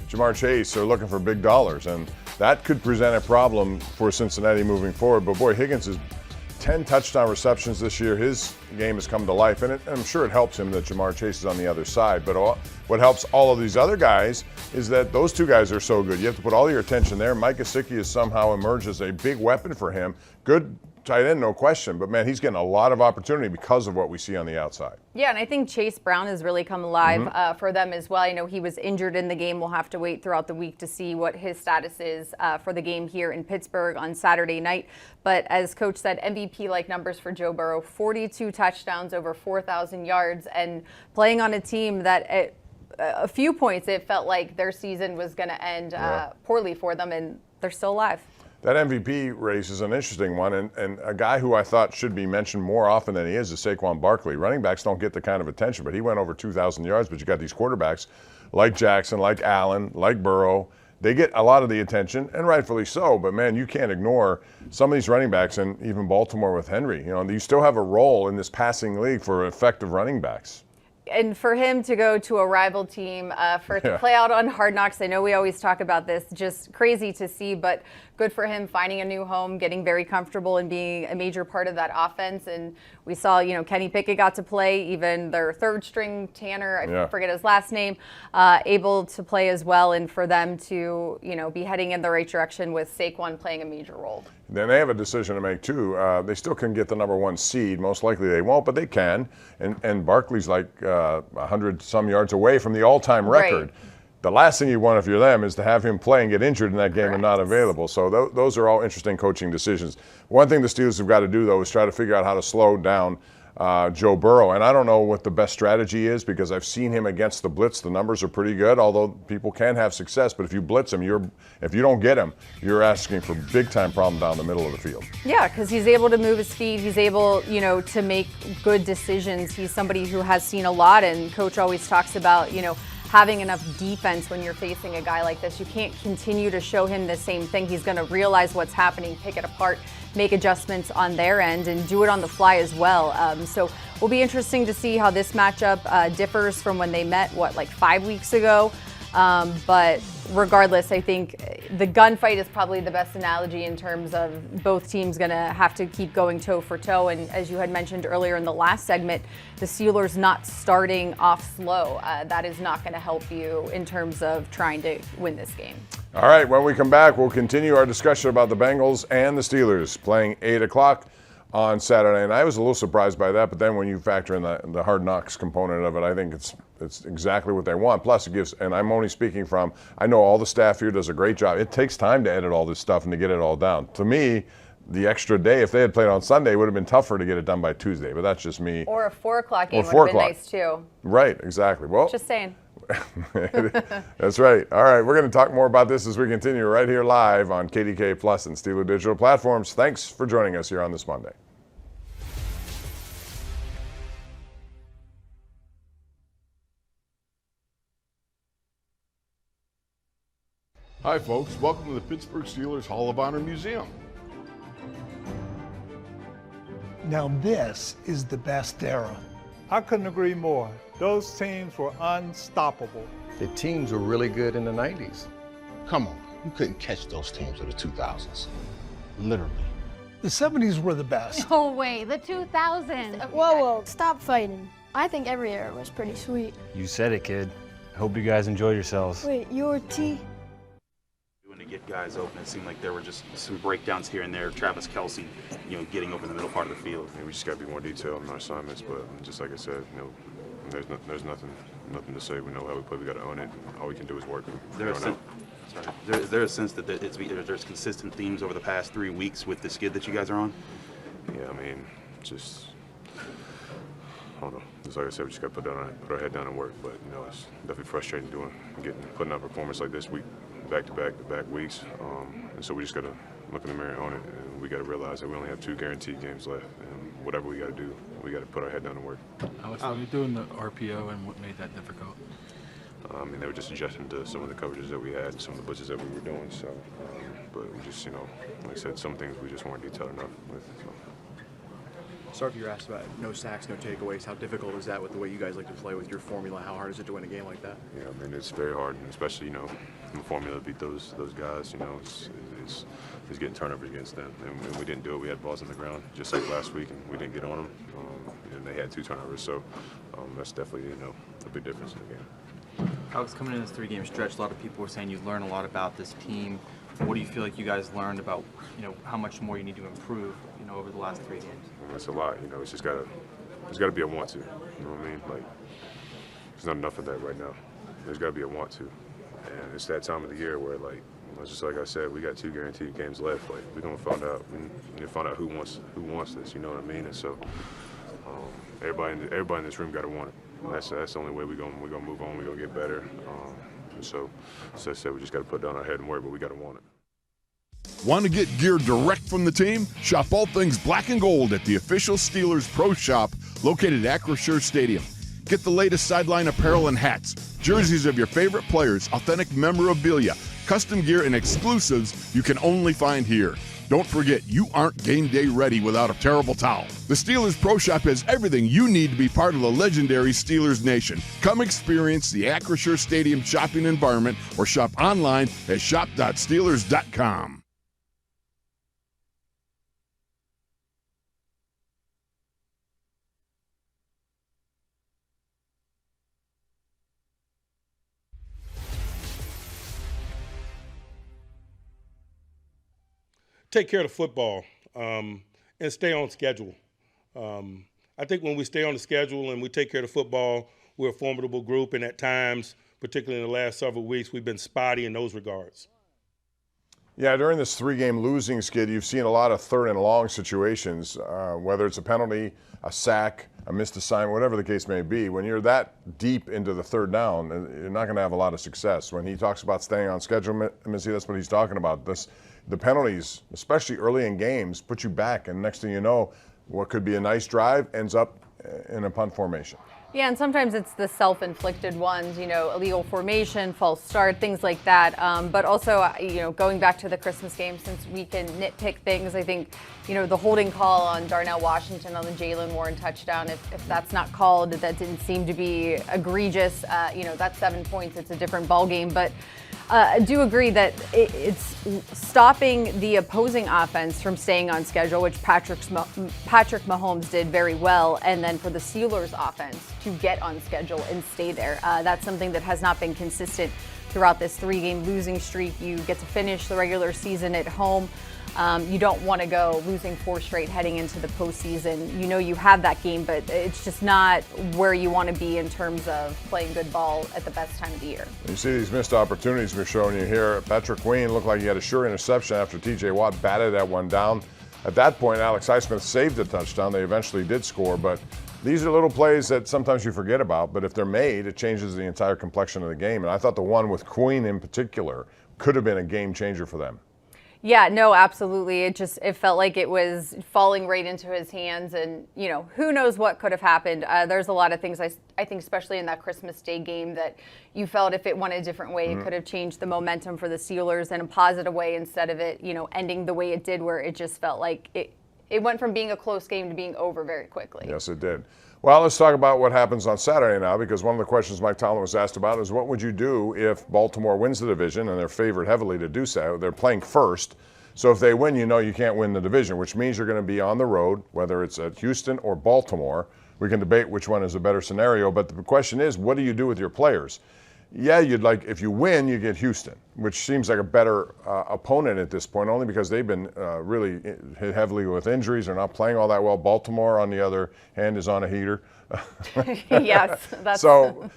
Jamar Chase are looking for big dollars, and that could present a problem for Cincinnati moving forward. But boy, Higgins is 10 touchdown receptions this year. His game has come to life, and I'm sure it helps him that Jamar Chase is on the other side. But what helps all of these other guys is that those two guys are so good. You have to put all your attention there. Mike Gesicki has somehow emerged as a big weapon for him. Good tight end, no question. But, man, he's getting a lot of opportunity because of what we see on the outside. Yeah, and I think Chase Brown has really come alive for them as well. I know he was injured in the game. We'll have to wait throughout the week to see what his status is for the game here in Pittsburgh on Saturday night. But as Coach said, MVP-like numbers for Joe Burrow, 42 touchdowns, over 4,000 yards, and playing on a team that at a few points it felt like their season was going to end poorly for them, and they're still alive. That MVP race is an interesting one, and a guy who I thought should be mentioned more often than he is Saquon Barkley. Running backs don't get the kind of attention, but he went over 2,000 yards, but you got these quarterbacks like Jackson, like Allen, like Burrow. They get a lot of the attention, and rightfully so, but, man, you can't ignore some of these running backs, and even Baltimore with Henry. You still have a role in this passing league for effective running backs. And for him to go to a rival team, for it to play out on Hard Knocks, I know we always talk about this, just crazy to see, but good for him finding a new home, getting very comfortable and being a major part of that offense. And we saw, Kenny Pickett got to play, even their third string Tanner, I forget his last name, able to play as well. And for them to, be heading in the right direction with Saquon playing a major role. Then they have a decision to make, too. They still can get the number 1 seed. Most likely they won't, but they can. And Barkley's like 100-some yards away from the all-time record. Right. The last thing you want if you're them is to have him play and get injured in that game and not available. So those are all interesting coaching decisions. One thing the Steelers have got to do, though, is try to figure out how to slow down Joe Burrow. And I don't know what the best strategy is because I've seen him against the blitz. The numbers are pretty good, although people can have success. But if you blitz him, if you don't get him, you're asking for big-time problem down the middle of the field. Yeah, because he's able to move his feet. He's able, to make good decisions. He's somebody who has seen a lot, and Coach always talks about, having enough defense when you're facing a guy like this. You can't continue to show him the same thing. He's going to realize what's happening, pick it apart, make adjustments on their end, and do it on the fly as well. So will be interesting to see how this matchup differs from when they met, 5 weeks ago. But regardless, I think the gunfight is probably the best analogy in terms of both teams going to have to keep going toe for toe. And as you had mentioned earlier in the last segment, the Steelers not starting off slow. That is not going to help you in terms of trying to win this game. All right, when we come back, we'll continue our discussion about the Bengals and the Steelers playing 8 o'clock on Saturday. And I was a little surprised by that, but then when you factor in the hard knocks component of it, I think it's exactly what they want. Plus it gives, and I'm only speaking from, I know all the staff here does a great job. It takes time to edit all this stuff and to get it all down. To me, the extra day, if they had played on Sunday, it would have been tougher to get it done by Tuesday, but that's just me. Or a 4 o'clock game Or would 4 have been o'clock. nice too. Right, exactly. Well, Just saying. That's right. All right, we're going to talk more about this as we continue right here live on KDK Plus and Steeler Digital platforms. Thanks for joining us here on this Monday. Hi, folks. Welcome to the Pittsburgh Steelers Hall of Honor Museum. Now this is the best era. I couldn't agree more. Those teams were unstoppable. The teams were really good in the 90s. Come on, you couldn't catch those teams of the 2000s. Literally. The 70s were the best. No way, the 2000s. Whoa, stop fighting. I think every era was pretty sweet. You said it, kid. Hope you guys enjoyed yourselves. Wait, you're T? When to get guys open, it seemed like there were just some breakdowns here and there. Travis Kelce, getting open in the middle part of the field. We just got to be more detailed in our assignments, but just like I said, there's nothing to say. We know how we play. We got to own it. All we can do is work. Is there a sense that there's consistent themes over the past 3 weeks with the skid that you guys are on? Yeah, just I don't know. Just like I said, we just got to put our head down and work. But it's definitely frustrating putting out a performance like this week, back-to-back weeks. And so we just got to look in the mirror and own it. And we got to realize that we only have 2 guaranteed games left. And whatever we got to do, we got to put our head down and work. Alex, were you doing the RPO and what made that difficult? They were just adjusting to some of the coverages that we had and some of the blitzes that we were doing. So, but we just, like I said, some things we just weren't detailed enough with. So. Sorry if you were asked about no sacks, no takeaways. How difficult is that with the way you guys like to play with your formula? How hard is it to win a game like that? Yeah, it's very hard, and especially, in the formula to beat those guys, it's getting turnovers against them. And we didn't do it. We had balls on the ground just like last week, and we didn't get on them. And they had 2 turnovers, so that's definitely, a big difference in the game. Alex, coming in this 3-game stretch, a lot of people were saying you've learned a lot about this team. What do you feel like you guys learned about, how much more you need to improve, over the last 3 games? That's a lot. It's just got to be a want to. You know what I mean? Like, there's not enough of that right now. There's got to be a want to, and it's that time of the year where, just like I said, we got 2 guaranteed games left. Like, we're gonna find out. We need to find out who wants this. You know what I mean? And so, everybody in this room got to want it. And that's the only way we're gonna move on. We're gonna get better. And so, as I said, we just got to put down our head and work, but we got to want it. Want to get gear direct from the team? Shop all things black and gold at the official Steelers Pro Shop located at Acrisure Stadium. Get the latest sideline apparel and hats, jerseys of your favorite players, authentic memorabilia, custom gear, and exclusives you can only find here. Don't forget, you aren't game day ready without a terrible towel. The Steelers Pro Shop has everything you need to be part of the legendary Steelers Nation. Come experience the Acrisure Stadium shopping environment or shop online at shop.steelers.com. Take care of the football and stay on schedule. I think when we stay on the schedule and we take care of the football, we're a formidable group, and at times, particularly in the last several weeks, we've been spotty in those regards. Yeah, during this 3-game losing skid, you've seen a lot of 3rd and long situations, whether it's a penalty, a sack, a missed assignment, whatever the case may be. When you're that deep into the 3rd down, you're not going to have a lot of success. When he talks about staying on schedule, Missy, that's what he's talking about. The penalties, especially early in games, put you back, and next thing you know, what could be a nice drive ends up in a punt formation. Yeah, and sometimes it's the self-inflicted ones, you know, illegal formation, false start, things like that. But also, you know, going back to the Christmas game, since we can nitpick things, I think, you know, the holding call on Darnell Washington on the Jalen Warren touchdown, if that's not called, that didn't seem to be egregious. You know, that's 7 points. It's a different ballgame. But I do agree that it's stopping the opposing offense from staying on schedule, which Patrick Mahomes did very well, and then for the Steelers offense to get on schedule and stay there. That's something that has not been consistent throughout this 3-game losing streak. You get to finish the regular season at home. You don't want to go losing 4 straight heading into the postseason. You know you have that game, but it's just not where you want to be in terms of playing good ball at the best time of the year. You see these missed opportunities we're showing you here. Patrick Queen looked like he had a sure interception after T.J. Watt batted that one down. At that point, Alex Highsmith saved the touchdown. They eventually did score, but these are little plays that sometimes you forget about, but if they're made, it changes the entire complexion of the game. And I thought the one with Queen in particular could have been a game changer for them. Yeah, no, absolutely. It felt like it was falling right into his hands, and you know, who knows what could have happened. There's a lot of things I think, especially in that Christmas Day game, that you felt if it went a different way, it could have changed the momentum for the Steelers in a positive way instead of it, you know, ending the way it did, where it just felt like it went from being a close game to being over very quickly. Yes, it did. Well, let's talk about what happens on Saturday now, because one of the questions Mike Tomlin was asked about is what would you do if Baltimore wins the division, and they're favored heavily to do so. They're playing first. So if they win, you know you can't win the division, which means you're going to be on the road, whether it's at Houston or Baltimore. We can debate which one is a better scenario, but the question is, what do you do with your players? Yeah, you'd like, if you win, you get Houston, which seems like a better opponent at this point, only because they've been really hit heavily with injuries. They're not playing all that well. Baltimore, on the other hand, is on a heater. Yes. That's So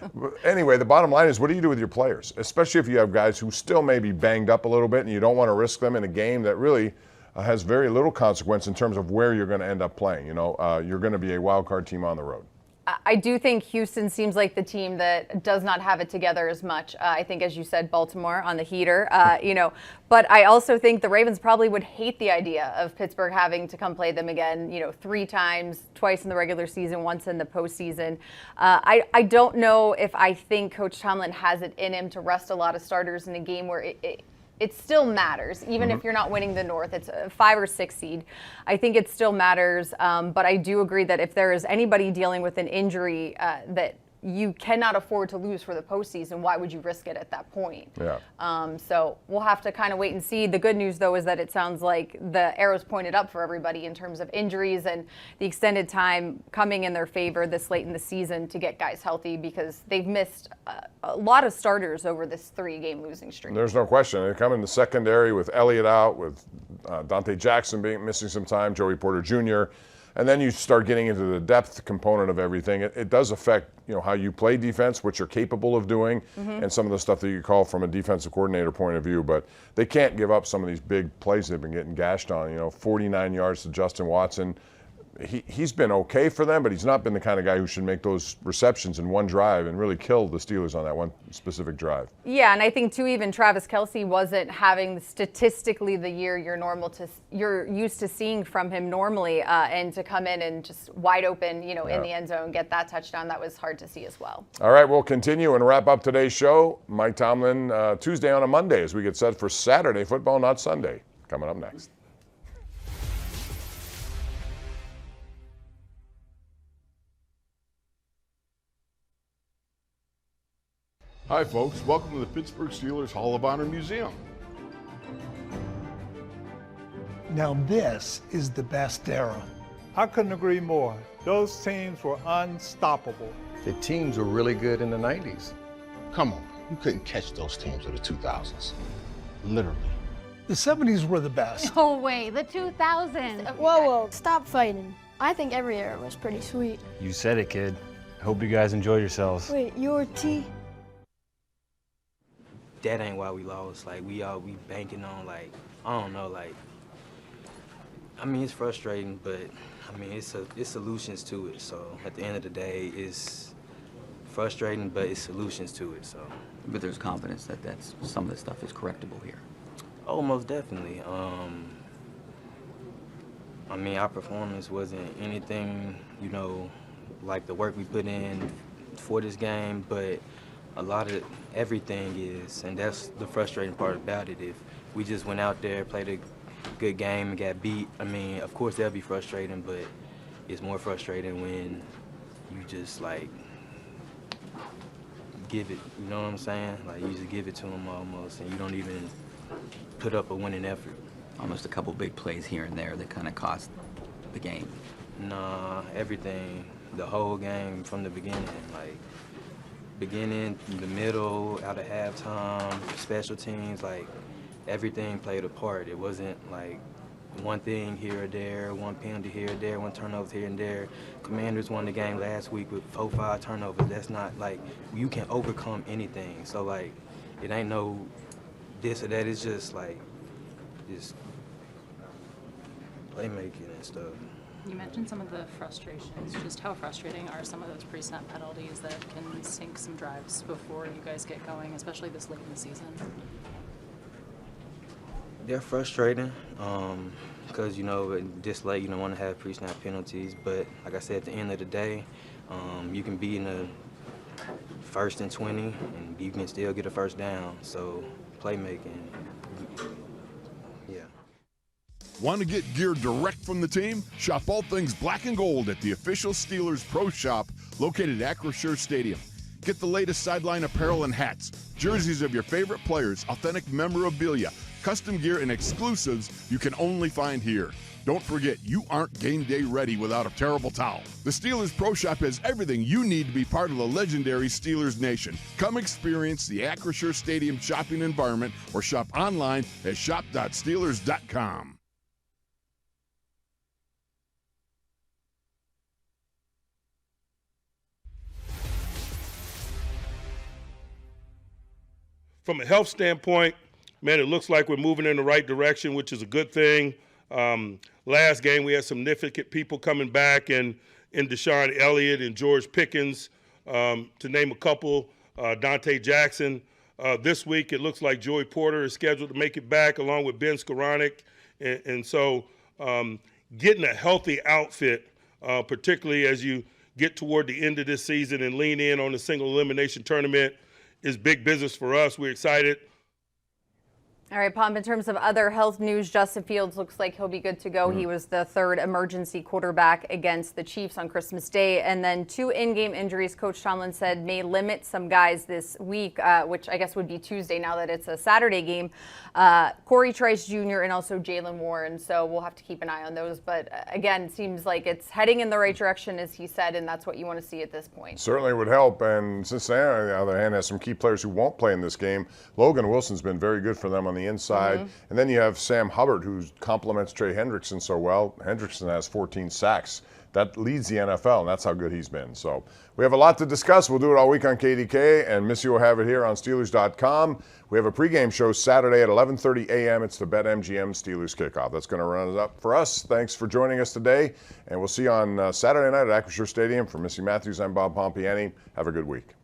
anyway, the bottom line is, what do you do with your players, especially if you have guys who still may be banged up a little bit and you don't want to risk them in a game that really has very little consequence in terms of where you're going to end up playing. You know, you're going to be a wild card team on the road. I do think Houston seems like the team that does not have it together as much. I think, as you said, Baltimore on the heater, you know, but I also think the Ravens probably would hate the idea of Pittsburgh having to come play them again, you know, 3 times, twice in the regular season, once in the postseason. I don't know if I think Coach Tomlin has it in him to rest a lot of starters in a game where it still matters, even if you're not winning the North. It's a 5 or 6 seed. I think it still matters, but I do agree that if there is anybody dealing with an injury that you cannot afford to lose for the postseason, why would you risk it at that point? Yeah. So we'll have to kind of wait and see. The good news, though, is that it sounds like the arrow's pointed up for everybody in terms of injuries and the extended time coming in their favor this late in the season to get guys healthy, because they've missed a lot of starters over this 3-game losing streak. There's no question. They come in the secondary with Elliott out, with Dante Jackson missing some time, Joey Porter Jr., and then you start getting into the depth component of everything. It does affect, you know, how you play defense, what you're capable of doing, and some of the stuff that you call from a defensive coordinator point of view. But they can't give up some of these big plays they've been getting gashed on. You know, 49 yards to Justin Watson. He's been okay for them, but he's not been the kind of guy who should make those receptions in one drive and really kill the Steelers on that one specific drive. Yeah, and I think too, even Travis Kelce wasn't having statistically the year you're used to seeing from him normally, and to come in and just wide open, you know, in the end zone, get that touchdown, that was hard to see as well. All right, we'll continue and wrap up today's show. Mike Tomlin, Tuesday on a Monday, as we get set for Saturday football, not Sunday. Coming up next. Hi, folks. Welcome to the Pittsburgh Steelers Hall of Honor Museum. Now this is the best era. I couldn't agree more. Those teams were unstoppable. The teams were really good in the 90s. Come on, you couldn't catch those teams of the 2000s. Literally. The 70s were the best. No way, the 2000s. Whoa, stop fighting. I think every era was pretty sweet. You said it, kid. Hope you guys enjoyed yourselves. Wait, you're T? That ain't why we lost. Like, we banking on, like, I don't know, like, I mean, it's frustrating, but I mean, it's solutions to it. So at the end of the day, it's frustrating, but it's solutions to it. So. But there's confidence that some of the stuff is correctable here. Oh, most definitely. I mean, our performance wasn't anything, you know, like the work we put in for this game, but a lot of everything is, and that's the frustrating part about it. If we just went out there, played a good game and got beat, I mean, of course that'll be frustrating, but it's more frustrating when you just like give it, you know what I'm saying? Like you just give it to them almost, and you don't even put up a winning effort. Almost a couple big plays here and there that kind of cost the game. Nah, everything, the whole game from the beginning, like beginning, the middle, out of halftime, special teams, like everything played a part. It wasn't like one thing here or there, one penalty here or there, one turnover here and there. Commanders won the game last week with 4-5 turnovers. That's not like, you can overcome anything. So like, it ain't no this or that. It's just like, just playmaking and stuff. You mentioned some of the frustrations. Just how frustrating are some of those pre-snap penalties that can sink some drives before you guys get going, especially this late in the season? They're frustrating because, you know, this late you don't want to have pre-snap penalties. But like I said, at the end of the day, you can be in the 1st and 20 and you can still get a first down. So playmaking, yeah. Want to get gear direct from the team? Shop all things black and gold at the official Steelers Pro Shop located at Acrisure Stadium. Get the latest sideline apparel and hats, jerseys of your favorite players, authentic memorabilia, custom gear, and exclusives you can only find here. Don't forget, you aren't game day ready without a terrible towel. The Steelers Pro Shop has everything you need to be part of the legendary Steelers Nation. Come experience the Acrisure Stadium shopping environment or shop online at shop.steelers.com. From a health standpoint, man, it looks like we're moving in the right direction, which is a good thing. Last game, we had significant people coming back, and in Deshaun Elliott and George Pickens, to name a couple, Dante Jackson. This week, it looks like Joey Porter is scheduled to make it back, along with Ben Skoranek. And so getting a healthy outfit, particularly as you get toward the end of this season and lean in on the single elimination tournament, is big business for us. We're excited. All right, Pomp, in terms of other health news, Justin Fields looks like he'll be good to go. He was the third emergency quarterback against the Chiefs on Christmas Day. And then 2 in-game injuries, Coach Tomlin said, may limit some guys this week, which I guess would be Tuesday now that it's a Saturday game. Corey Trice Jr. and also Jalen Warren. So we'll have to keep an eye on those. But again, it seems like it's heading in the right direction, as he said, and that's what you want to see at this point. Certainly would help. And Cincinnati, on the other hand, has some key players who won't play in this game. Logan Wilson's been very good for them on the inside. And then you have Sam Hubbard, who complements Trey Hendrickson so well. Hendrickson has 14 sacks. That leads the NFL, and that's how good he's been. So we have a lot to discuss. We'll do it all week on KDK, and Missy will have it here on Steelers.com. We have a pregame show Saturday at 11:30 a.m. It's the BetMGM Steelers kickoff. That's going to run it up for us. Thanks for joining us today, and we'll see you on Saturday night at Acrisure Stadium. For Missy Matthews, I'm Bob Pompiani. Have a good week.